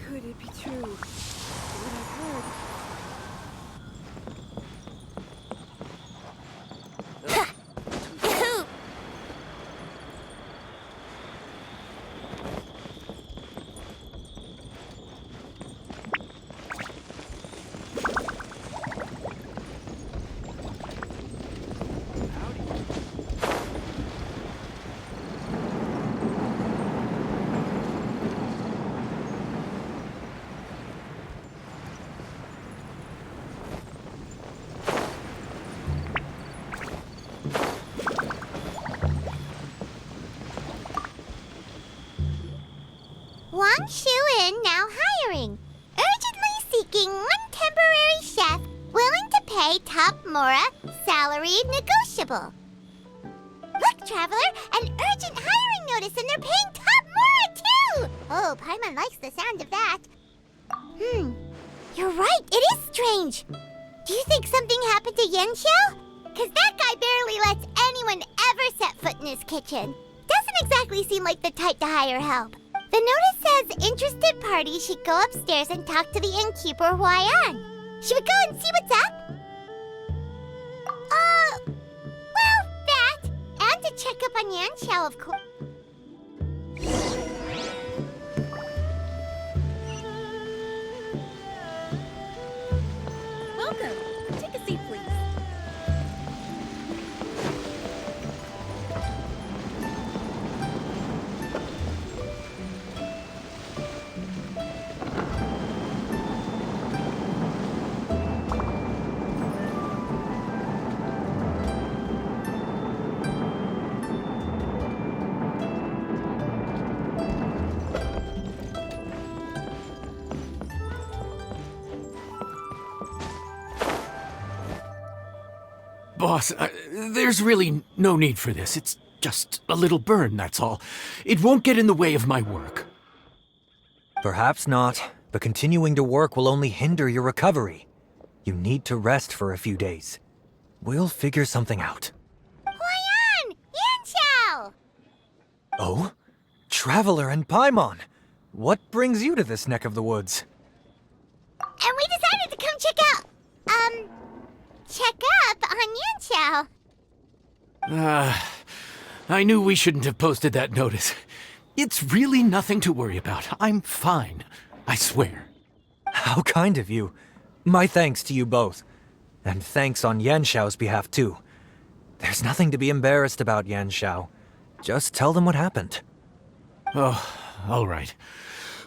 Could it be true? What I've heard? Wang Shu-in now hiring. Urgently seeking one temporary chef willing to pay top Mora, salary negotiable. Look, Traveler, an urgent hiring notice and they're paying top Mora too! Oh, Paimon likes the sound of that. You're right, it is strange. Do you think something happened to Yanxiao? Cause that guy barely lets anyone ever set foot in his kitchen. Doesn't exactly seem like the type to hire help. The notice says interested parties should go upstairs and talk to the innkeeper Huayan. Should we go and see what's up? Well, that. And to check up on Yanxiao, of course. Welcome. Take a seat, please. Boss, there's really no need for this. It's just a little burn, that's all. It won't get in the way of my work. Perhaps not, but continuing to work will only hinder your recovery. You need to rest for a few days. We'll figure something out. Huayan! Yanxiao! Oh? Traveler and Paimon! What brings you to this neck of the woods? And we decided to come check up on Yanxiao. I knew we shouldn't have posted that notice. It's really nothing to worry about. I'm fine. I swear. How kind of you. My thanks to you both. And thanks on Yanxiao's behalf, too. There's nothing to be embarrassed about, Yanxiao. Just tell them what happened. Oh, all right.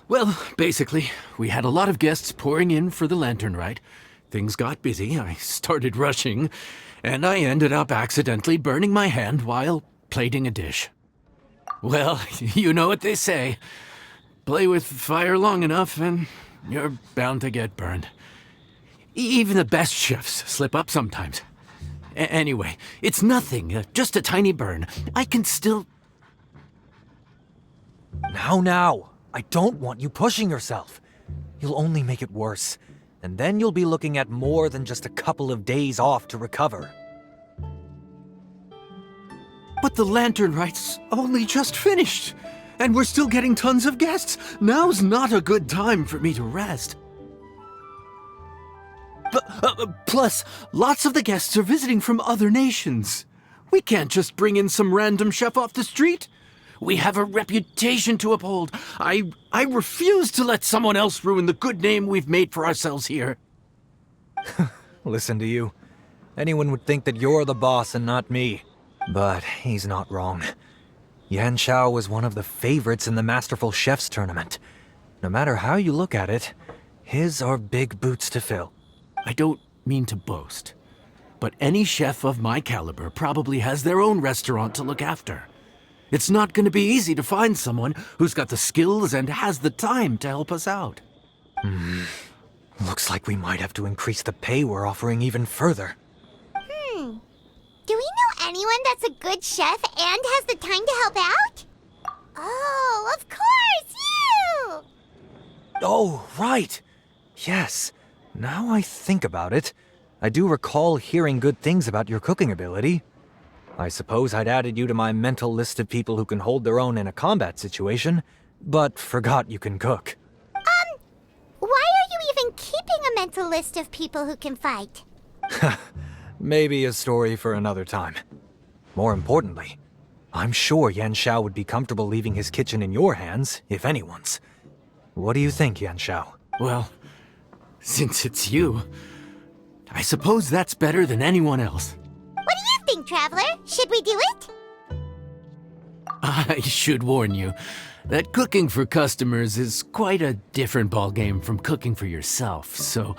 Well, basically, we had a lot of guests pouring in for the lantern rite. Things got busy, I started rushing, and I ended up accidentally burning my hand while plating a dish. Well, you know what they say. Play with fire long enough and you're bound to get burned. Even the best chefs slip up sometimes. Anyway, it's nothing, just a tiny burn. I can still... Now, I don't want you pushing yourself. You'll only make it worse. And then you'll be looking at more than just a couple of days off to recover. But the lantern rite's only just finished, and we're still getting tons of guests. Now's not a good time for me to rest. Plus, lots of the guests are visiting from other nations. We can't just bring in some random chef off the street. We have a reputation to uphold. I refuse to let someone else ruin the good name we've made for ourselves here. Listen to you. Anyone would think that you're the boss and not me. But he's not wrong. Yanxiao was one of the favorites in the Masterful Chefs tournament. No matter how you look at it, his are big boots to fill. I don't mean to boast, but any chef of my caliber probably has their own restaurant to look after. It's not going to be easy to find someone who's got the skills and has the time to help us out. Looks like we might have to increase the pay we're offering even further. Do we know anyone that's a good chef and has the time to help out? Oh, of course, you! Oh, right. Yes. Now I think about it, I do recall hearing good things about your cooking ability. I suppose I'd added you to my mental list of people who can hold their own in a combat situation, but forgot you can cook. mental list of people who can fight. Maybe a story for another time. More importantly, I'm sure Yan Xiao would be comfortable leaving his kitchen in your hands, if anyone's. What do you think, Yan Xiao? Well, since it's you, I suppose that's better than anyone else. What do you think, Traveler? Should we do it? I should warn you that cooking for customers is quite a different ballgame from cooking for yourself, so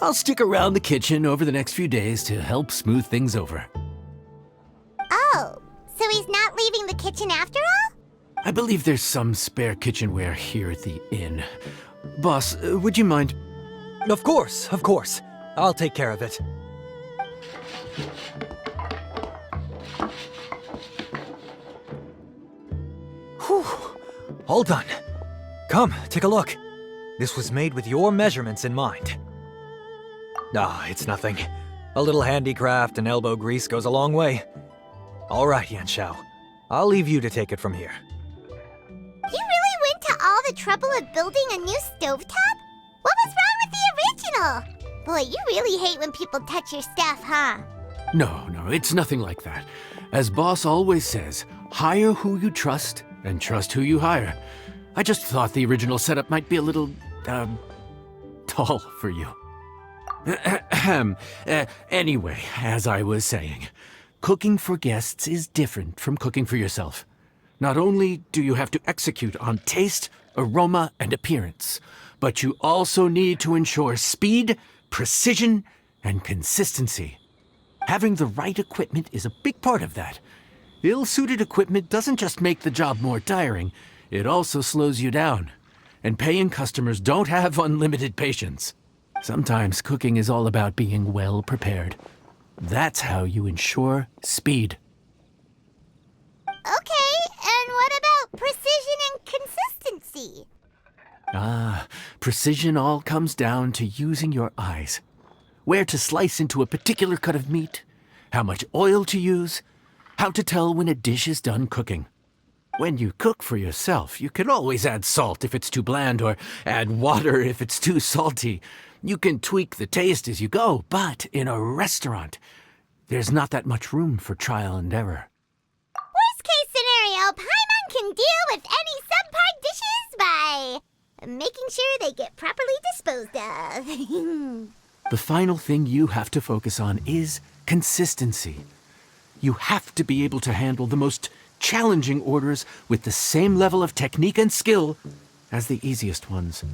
I'll stick around the kitchen over the next few days to help smooth things over. Oh, so he's not leaving the kitchen after all? I believe there's some spare kitchenware here at the inn. Boss, would you mind? Of course, of course. I'll take care of it. Whew. All done. Come, take a look. This was made with your measurements in mind. Ah, it's nothing. A little handicraft and elbow grease goes a long way. All right, Yan Xiao. I'll leave you to take it from here. You really went to all the trouble of building a new stovetop? What was wrong with the original? Boy, you really hate when people touch your stuff, huh? No, it's nothing like that. As Boss always says, hire who you trust and trust who you hire. I just thought the original setup might be a little, tall for you. Anyway, as I was saying, cooking for guests is different from cooking for yourself. Not only do you have to execute on taste, aroma, and appearance, but you also need to ensure speed, precision, and consistency. Having the right equipment is a big part of that. Ill-suited equipment doesn't just make the job more tiring, it also slows you down. And paying customers don't have unlimited patience. Sometimes cooking is all about being well prepared. That's how you ensure speed. Okay, and what about precision and consistency? Precision all comes down to using your eyes. Where to slice into a particular cut of meat, how much oil to use, how to tell when a dish is done cooking. When you cook for yourself, you can always add salt if it's too bland or add water if it's too salty. You can tweak the taste as you go, but in a restaurant, there's not that much room for trial and error. Worst case scenario, Paimon can deal with any subpar dishes by making sure they get properly disposed of. The final thing you have to focus on is consistency. You have to be able to handle the most challenging orders with the same level of technique and skill as the easiest ones.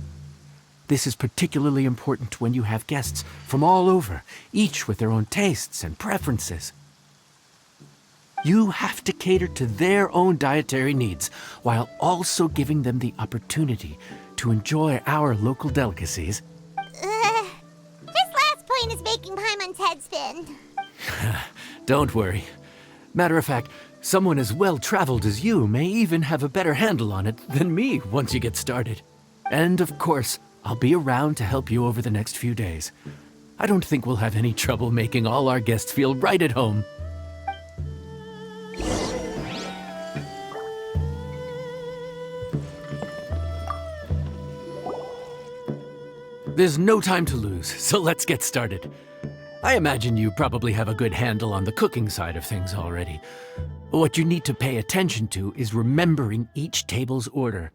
This is particularly important when you have guests from all over, each with their own tastes and preferences. You have to cater to their own dietary needs while also giving them the opportunity to enjoy our local delicacies. This last point is making Paimon's head spin. Don't worry. Matter of fact, someone as well-traveled as you may even have a better handle on it than me once you get started. And of course, I'll be around to help you over the next few days. I don't think we'll have any trouble making all our guests feel right at home. There's no time to lose, so let's get started. I imagine you probably have a good handle on the cooking side of things already. What you need to pay attention to is remembering each table's order.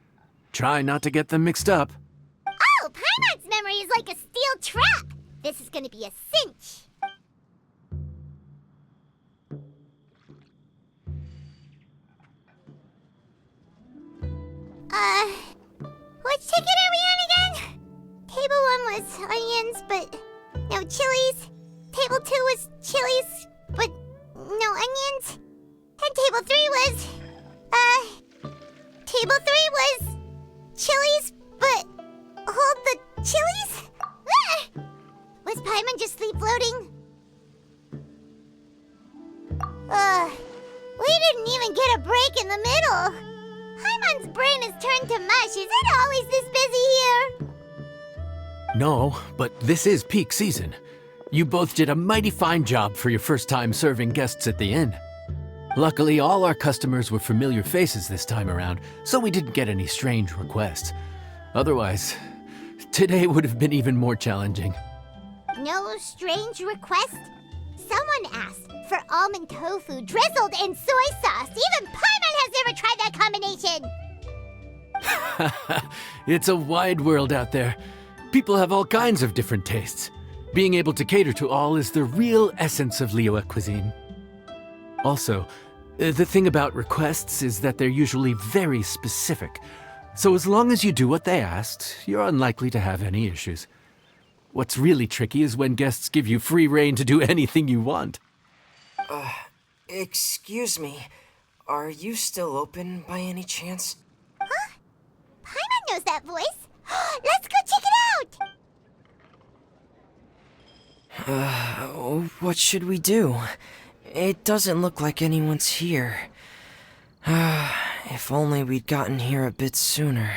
Try not to get them mixed up. Oh, Paimon's memory is like a steel trap. This is gonna be a cinch. Which ticket are we on again? Table 1 was onions, but no chilies. Table 2 was chilies, but no onions. And table 3 was, table 3 was chilies, but hold the chilies? Ah! Was Paimon just sleep floating? We didn't even get a break in the middle. Paimon's brain has turned to mush. Is it always this busy here? No, but this is peak season. You both did a mighty fine job for your first time serving guests at the inn. Luckily, all our customers were familiar faces this time around, so we didn't get any strange requests. Otherwise, today would have been even more challenging. No strange request? Someone asked for almond tofu drizzled in soy sauce. Even Paimon has never tried that combination. It's a wide world out there. People have all kinds of different tastes. Being able to cater to all is the real essence of Liyue cuisine. Also, the thing about requests is that they're usually very specific. So as long as you do what they asked, you're unlikely to have any issues. What's really tricky is when guests give you free rein to do anything you want. Excuse me. Are you still open by any chance? Paimon knows that voice. Let's go check it out. What should we do? It doesn't look like anyone's here. If only we'd gotten here a bit sooner.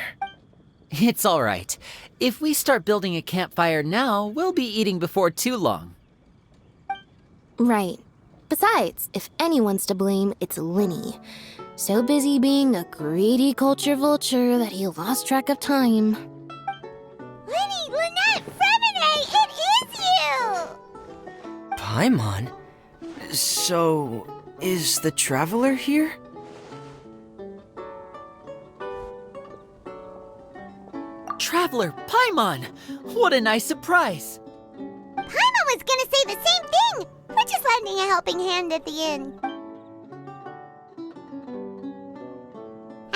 It's all right. If we start building a campfire now, we'll be eating before too long. Right. Besides, if anyone's to blame, it's Linny. So busy being a greedy culture vulture that he lost track of time. Linny, Lynette, Fremine, it is you! Paimon? So, is the Traveler here? Traveler, Paimon! What a nice surprise! Paimon was gonna say the same thing! We're just lending a helping hand at the end.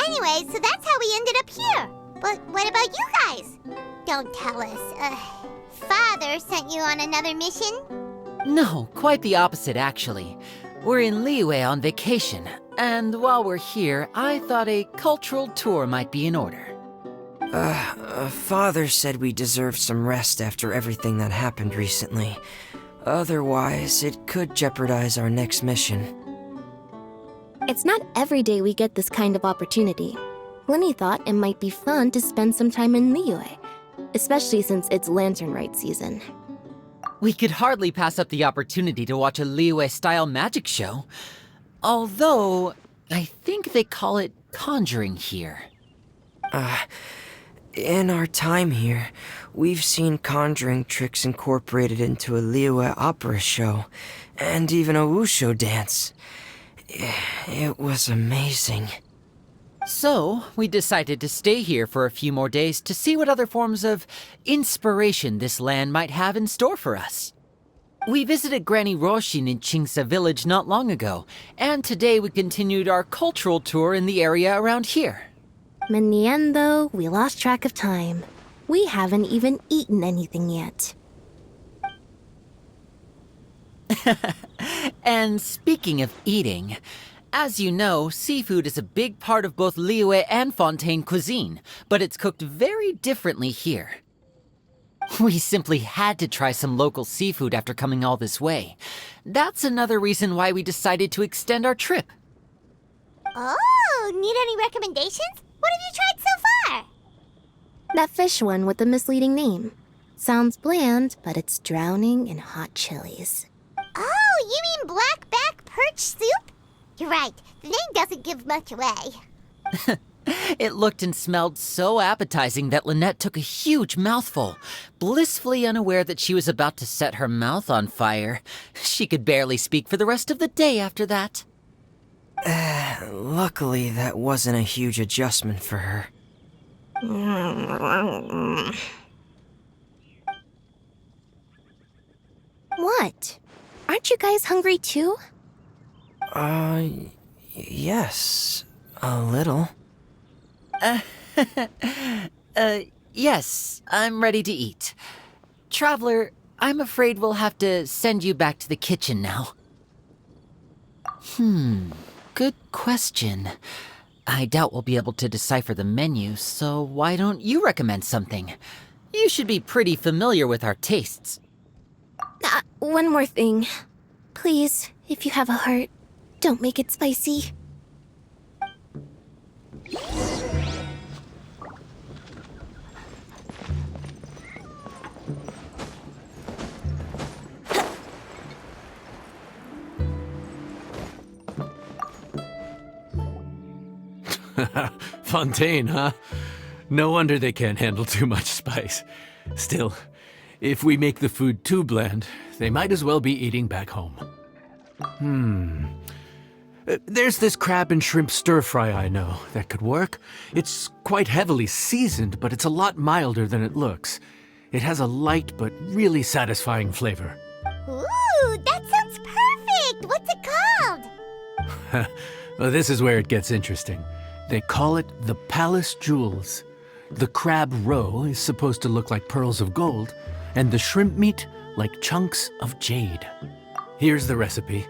Anyway, so that's how we ended up here. But what about you guys? Don't tell us. Father sent you on another mission? No, quite the opposite, actually. We're in Liyue on vacation, and while we're here, I thought a cultural tour might be in order. Father said we deserved some rest after everything that happened recently. Otherwise, it could jeopardize our next mission. It's not every day we get this kind of opportunity. Linny thought it might be fun to spend some time in Liyue, especially since it's Lantern Rite season. We could hardly pass up the opportunity to watch a Liyue-style magic show. Although, I think they call it conjuring here. In our time here, we've seen conjuring tricks incorporated into a Liyue opera show, and even a wushu dance. It was amazing. So, we decided to stay here for a few more days to see what other forms of inspiration this land might have in store for us. We visited Granny Roshin in Chingsa village not long ago, and today we continued our cultural tour in the area around here. In the end, though, we lost track of time. We haven't even eaten anything yet. And speaking of eating, as you know, seafood is a big part of both Liyue and Fontaine cuisine, but it's cooked very differently here. We simply had to try some local seafood after coming all this way. That's another reason why we decided to extend our trip. Oh, need any recommendations? What have you tried so far? That fish one with the misleading name. Sounds bland, but it's drowning in hot chilies. Oh, you mean blackback perch soup? You're right, the name doesn't give much away. It looked and smelled so appetizing that Lynette took a huge mouthful, blissfully unaware that she was about to set her mouth on fire. She could barely speak for the rest of the day after that. Luckily, that wasn't a huge adjustment for her. What? Aren't you guys hungry too? Yes, a little. Yes, I'm ready to eat. Traveler, I'm afraid we'll have to send you back to the kitchen now. Good question. I doubt we'll be able to decipher the menu, so why don't you recommend something? You should be pretty familiar with our tastes. One more thing. Please, if you have a heart, don't make it spicy. Fontaine, huh? No wonder they can't handle too much spice. Still, If we make the food too bland, they might as well be eating back home. There's this crab and shrimp stir-fry I know that could work. It's quite heavily seasoned, but it's a lot milder than it looks. It has a light but really satisfying flavor. Ooh, that sounds perfect! What's it called? Well, this is where it gets interesting. They call it the Palace Jewels. The crab roe is supposed to look like pearls of gold, and the shrimp meat like chunks of jade. Here's the recipe.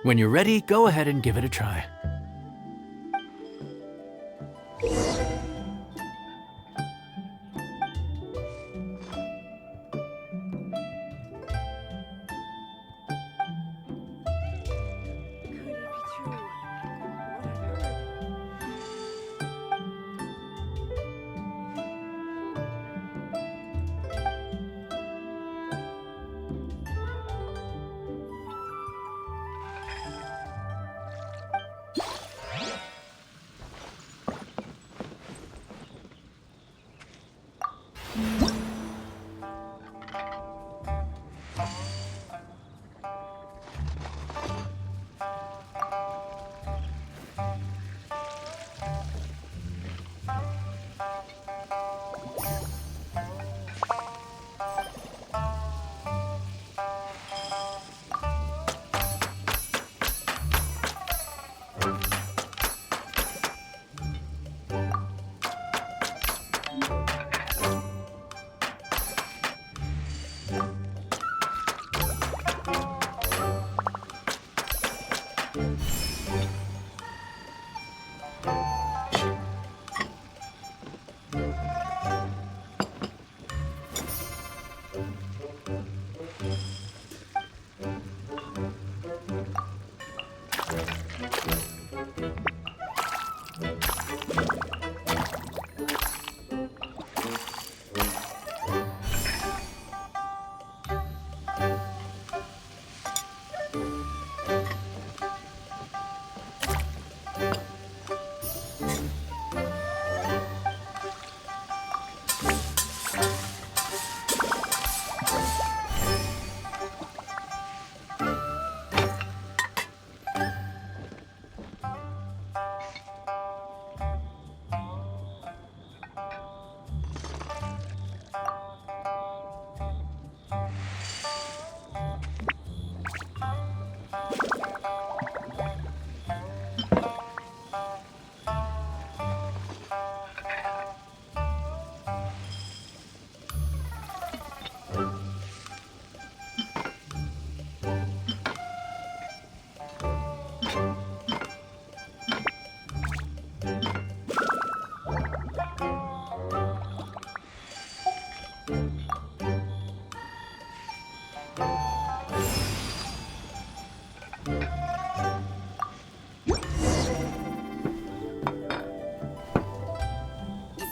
When you're ready, go ahead and give it a try.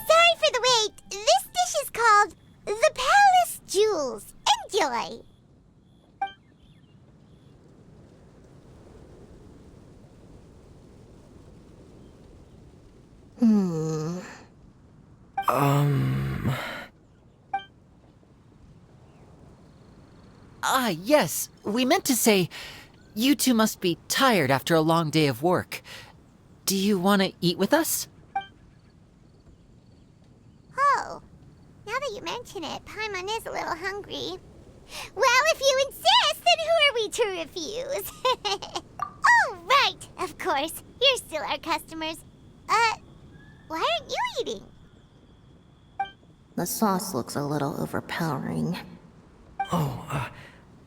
Sorry for the wait. This dish is called the Palace Jewels. Enjoy! Yes, we meant to say, you two must be tired after a long day of work. Do you want to eat with us? Oh, now that you mention it, Paimon is a little hungry. Well, if you insist, then who are we to refuse? Oh, right, of course. You're still our customers. Why aren't you eating? The sauce looks a little overpowering.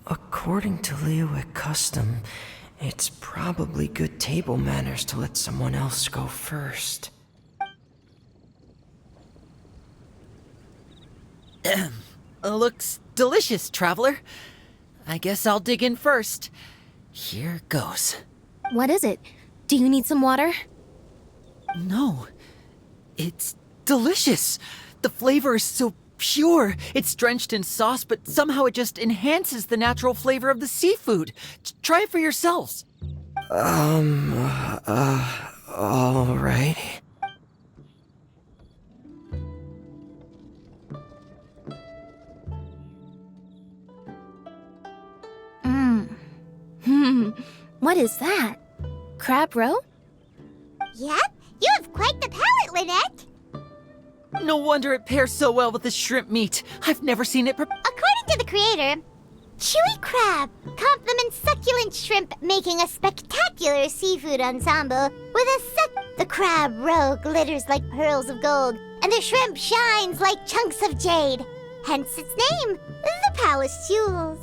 According to Liyue custom, it's probably good table manners to let someone else go first. Looks delicious, traveler. I guess I'll dig in first. Here goes. What is it? Do you need some water? No, it's delicious. The flavor is so pure. It's drenched in sauce, but somehow it just enhances the natural flavor of the seafood. Try it for yourselves. All right. What is that? Crab roe? Yep, you have quite the palate, Lynette. No wonder it pairs so well with the shrimp meat. I've never seen it According to the creator, chewy crab complements succulent shrimp, making a spectacular seafood ensemble with the crab roe glitters like pearls of gold, and the shrimp shines like chunks of jade. Hence its name, the Palace Jewels.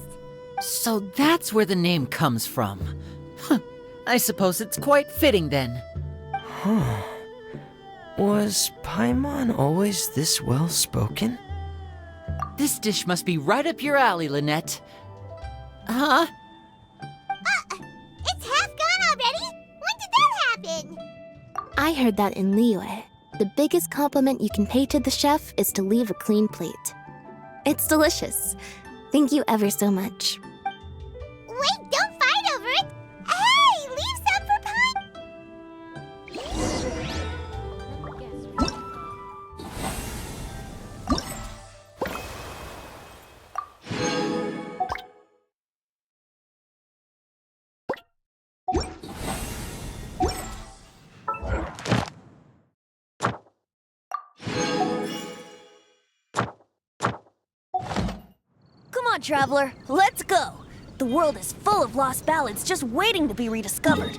So that's where the name comes from. Huh. I suppose it's quite fitting then. Huh. Was Paimon always this well-spoken? This dish must be right up your alley, Lynette. Huh? It's half gone already? When did that happen? I heard that in Liyue, the biggest compliment you can pay to the chef is to leave a clean plate. It's delicious. Thank you ever so much. Wait, don't fight over it! Hey, leave some for Paimon! Come on, traveler, let's go! The world is full of lost ballads just waiting to be rediscovered.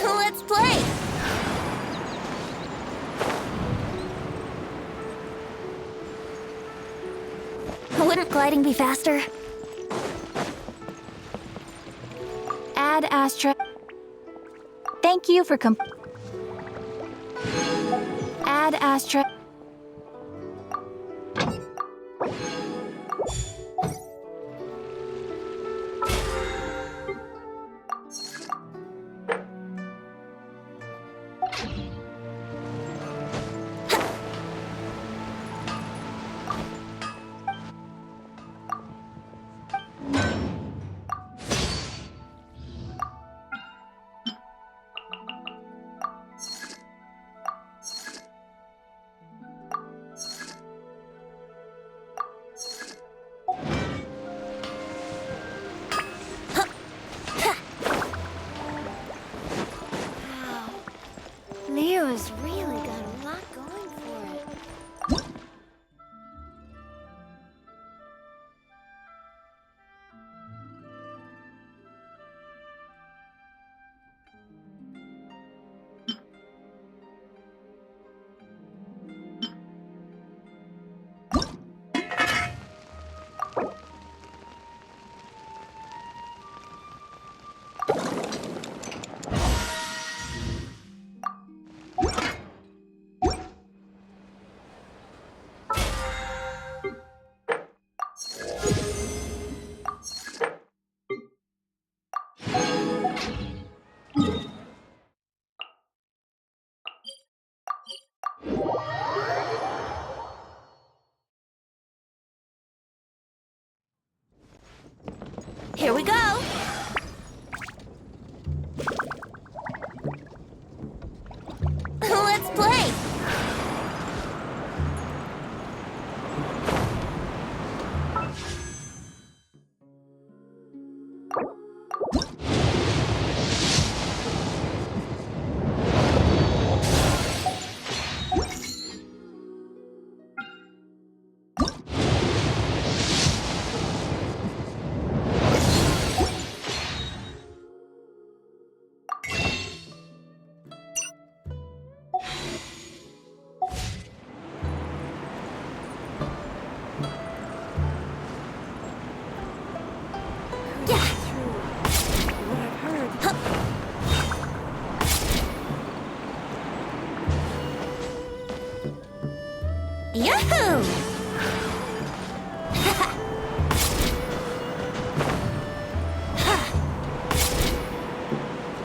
Let's play! Wouldn't gliding be faster? Add Astra. Thank you for Add Astra. Leo's really got a lot going for it. Here we go!